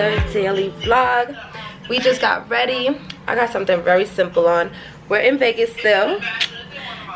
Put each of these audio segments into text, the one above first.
another daily vlog. We just got ready. I got something very simple on. We're in Vegas still,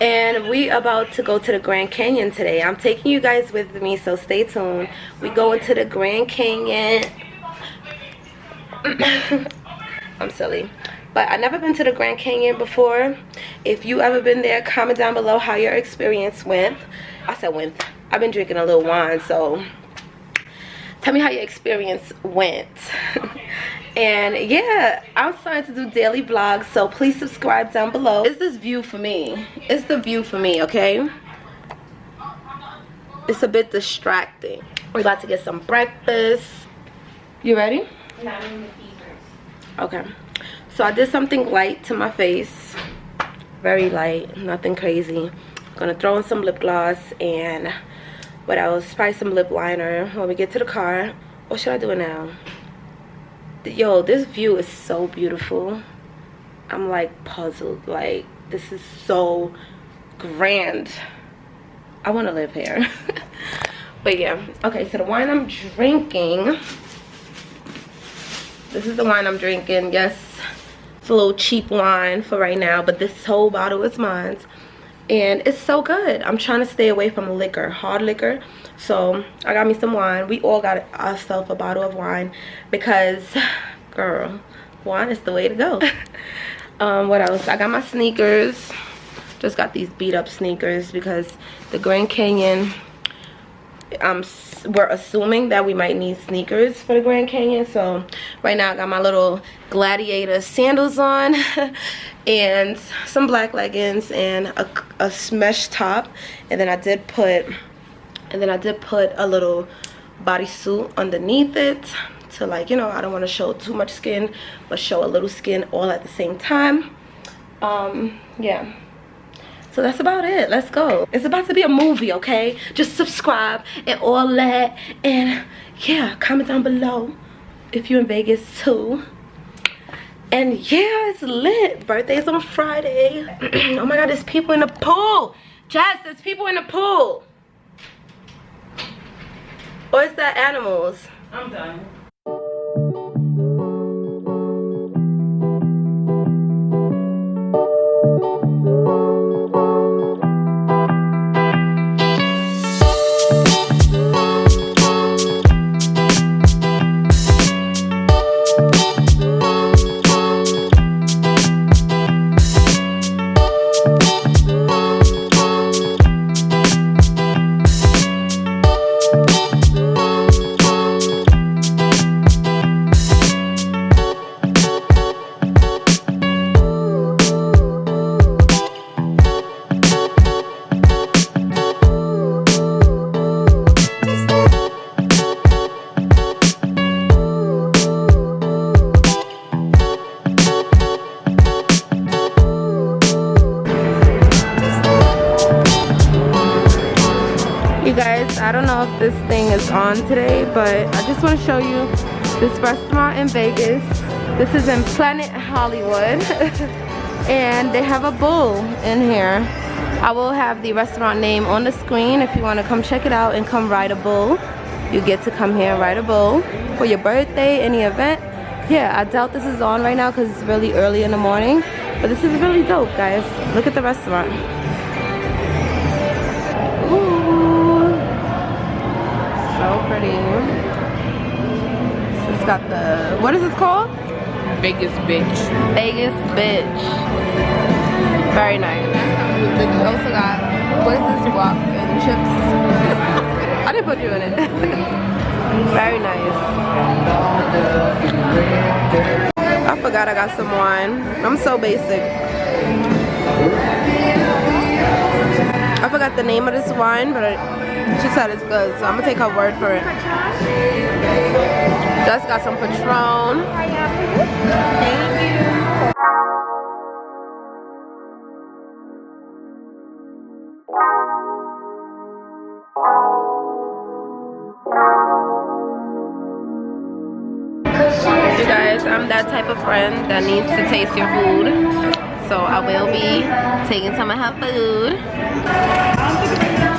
and we about to go to the Grand Canyon today. I'm taking you guys with me, so stay tuned. We going to the Grand Canyon. I'm silly, but I've never been to the Grand Canyon before. If you ever been there, comment down below how your experience went. I said went. I've been drinking a little wine, so tell me how your experience went. And yeah, I'm starting to do daily vlogs, so please subscribe down below. It's this view for me. It's the view for me, okay? It's a bit distracting. We're about to get some breakfast. You ready? Not in the fever. Okay. So I did something light to my face. Very light, nothing crazy. Gonna throw in some lip gloss and what else? Probably some lip liner when we get to the car. Or should I do it now? Yo, this view is so beautiful. I'm like puzzled. Like, this is so grand. I want to live here. But yeah. Okay, so the wine I'm drinking. This is the wine I'm drinking. Yes, it's a little cheap wine for right now, but this whole bottle is mine. And it's so good. I'm trying to stay away from liquor, hard liquor. So I got me some wine. We all got ourselves a bottle of wine because, girl, wine is the way to go. What else? I got my sneakers. Just got these beat up sneakers because the Grand Canyon, we're assuming that we might need sneakers for the Grand Canyon. So right now I got my little gladiator sandals on and some black leggings and a mesh top, and then I did put a little bodysuit underneath it to, like, you know, I don't want to show too much skin but show a little skin all at the same time. Yeah, so that's about it. Let's go. It's about to be a movie, okay? Just subscribe and all that, and yeah, comment down below if you're in Vegas too. And yeah, it's lit. Birthday's on Friday. Oh my god, there's people in the pool. Jess, there's people in the pool. Or is that animals? I'm done. I don't know if this thing is on today, but I just want to show you this restaurant in Vegas. This is in Planet Hollywood. And they have a bull in here. I will have the restaurant name on the screen if you want to come check it out and come ride a bull. You get to come here and ride a bull for your birthday, any event. Yeah, I doubt this is on right now because it's really early in the morning, but this is really dope, guys. Look at the restaurant. So pretty. So it's got the, what is this called? Vegas bitch. Vegas bitch. Very nice. We also got, what is this, guac and chips? I didn't put you in it. Very nice. I forgot I got some wine. I'm so basic. I forgot the name of this wine, but she said it's good, so I'm gonna take her word for it. Just got some Patron. Thank you. You guys, I'm that type of friend that needs to taste your food. So I will be taking some of her food.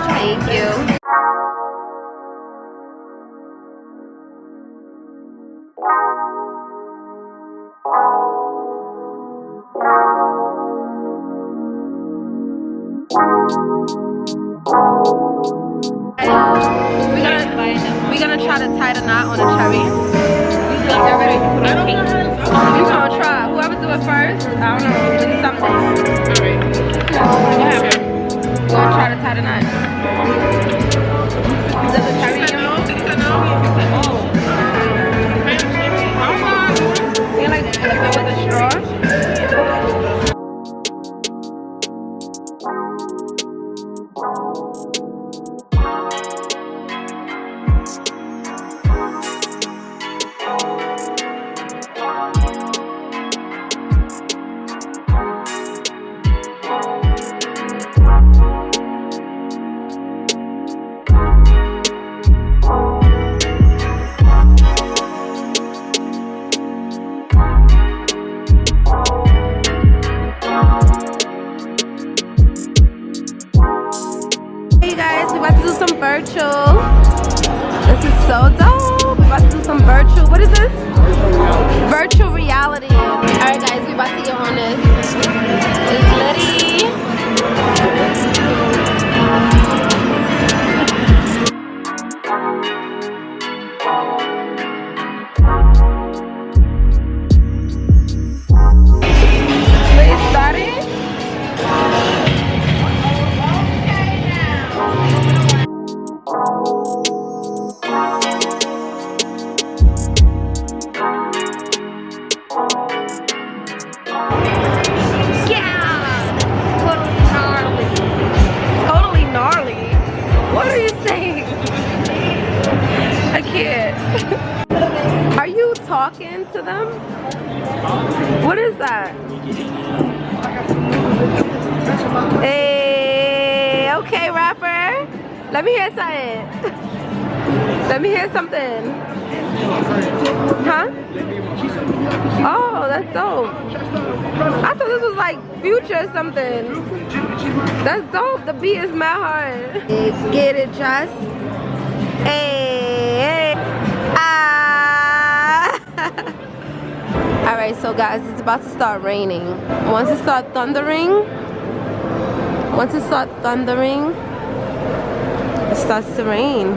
Thank you. try to tie the knot on a cherry. Y'all ready? You gonna try. Whoever do it first, I don't know, do something. Alright. We're gonna try to tie the knot. Does the cherry in your mouth? You like if it was a straw? Virtual. This is so dope. We're about to do some virtual. What is this? Virtual reality. Alright guys, we about to get on this. It's Liddy. Let's start it. Are you talking to them? What is that? Hey, okay, rapper. Let me hear something. Let me hear something. Huh? Oh, that's dope. I thought this was like Future or something. That's dope. The beat is mad hard. Get it, just. Hey. Alright, so guys, it's about to start raining. Once it starts thundering, it starts to rain.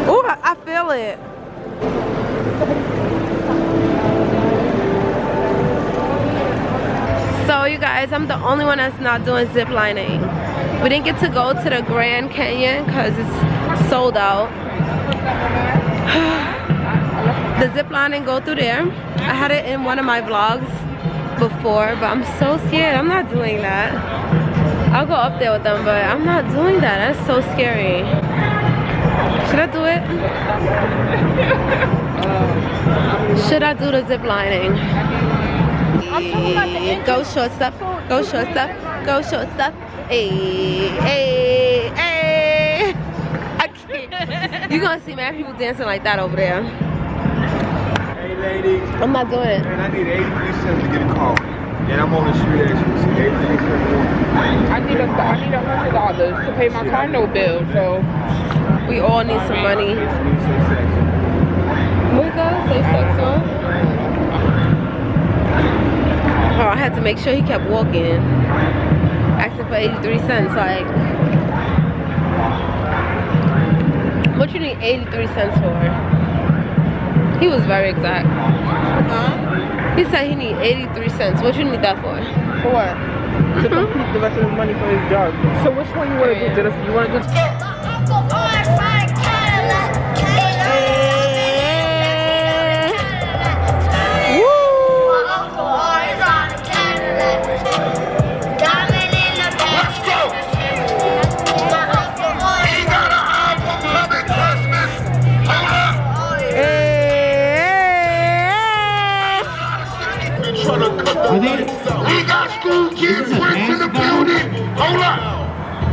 Oh, I feel it. So you guys, I'm the only one that's not doing zip lining. We didn't get to go to the Grand Canyon because it's sold out. The zip line didn't go through there. I had it in one of my vlogs before, but I'm so scared. I'm not doing that. I'll go up there with them, but I'm not doing that. That's so scary. Should I do it? Should I do the zip lining? Go short step. Go short step. Go short step. Hey, hey, hey. I can't. You're gonna see mad people dancing like that over there. Hey ladies. I'm not doing it. Man, I need 83 cents to get a call. And I'm on the street as you can see. 83 cents. I need $100 to pay my condo bill, so we all need some money. What is that? Say sex on? Oh, I had to make sure he kept walking. Asking for 83 cents, like. What you need 83 cents for? He was very exact. huh? He said he need 83 cents. What you need that for? For what? To complete the rest of the money for his job. So which one you want to do, Jennifer? You want to do? We got school kids went to the building. Hold up.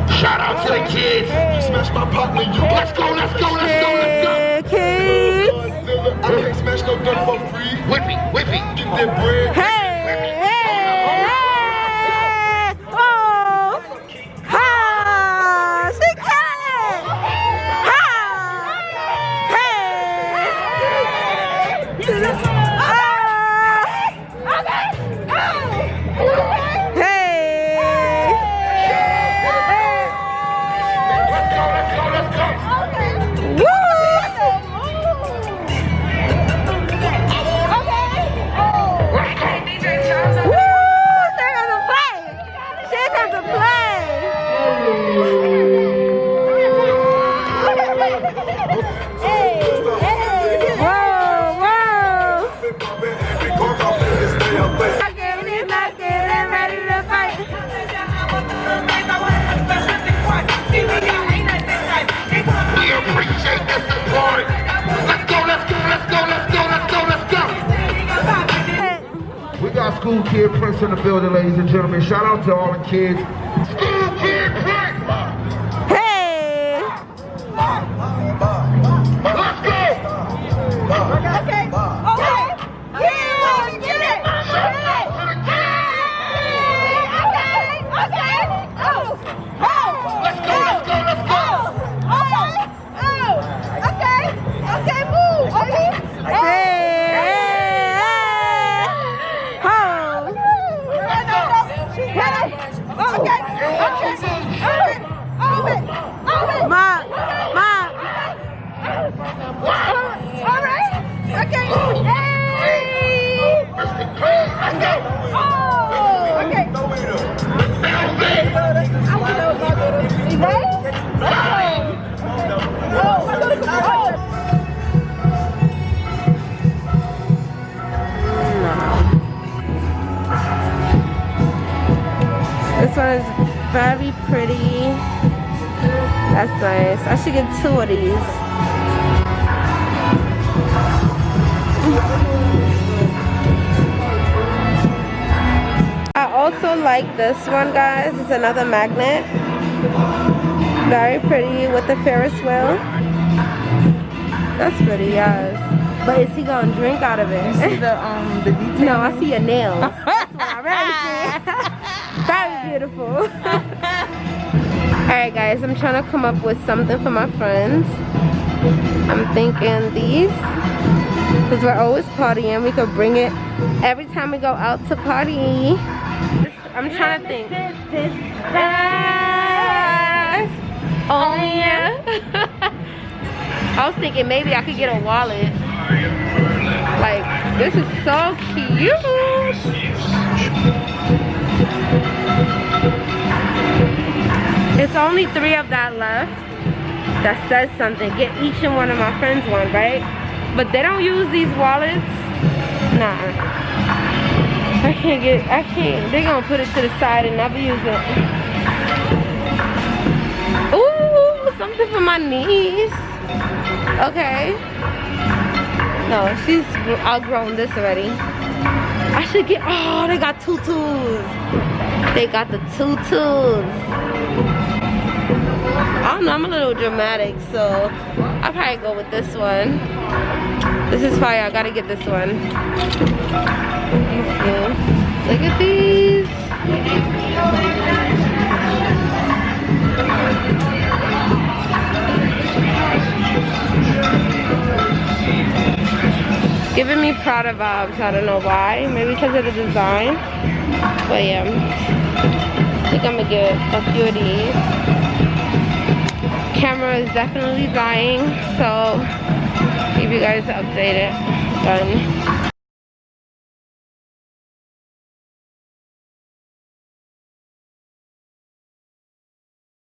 Shout out to the kids. You smash my partner. Let's go, let's go, let's go, let's go. Kids. I can't smash no gun for free. Whippy, whippy. Get that bread. Hey. Oh. Ha. She got it. Ha. Hey. school kid Prince in the building, ladies and gentlemen. Shout out to all the kids. School kid Prince! Hey! Let's go! Okay. Yeah, get it. Okay. Let's go, let's go, let's go! Okay, move. This one is very pretty. That's nice. I should get 2 of these. I also like this one, guys. It's another magnet. Very pretty with the Ferris wheel. That's pretty, yes. But is he gonna drink out of it? See the detail? No, I see your nails. That's what I really see. Very beautiful. Alright guys, I'm trying to come up with something for my friends. I'm thinking these. Because we're always partying. We could bring it every time we go out to party. I'm trying to think. Oh yeah. I was thinking maybe I could get a wallet. Like, this is so cute. It's only 3 of that left that says something. Get each and one of my friends one, right? But they don't use these wallets. Nah. I can't. They're gonna put it to the side and never use it. Ooh, something for my niece. Okay. No, she's outgrown this already. I should get, oh, they got tutus. They got the tutus. I don't know, I'm a little dramatic, so I'll probably go with this one. This is fire, I gotta get this one. Look at these. Giving me Prada vibes, I don't know why. Maybe because of the design. But yeah, I think I'm gonna get a few of these. Camera is definitely dying, so keep you guys updated. Done.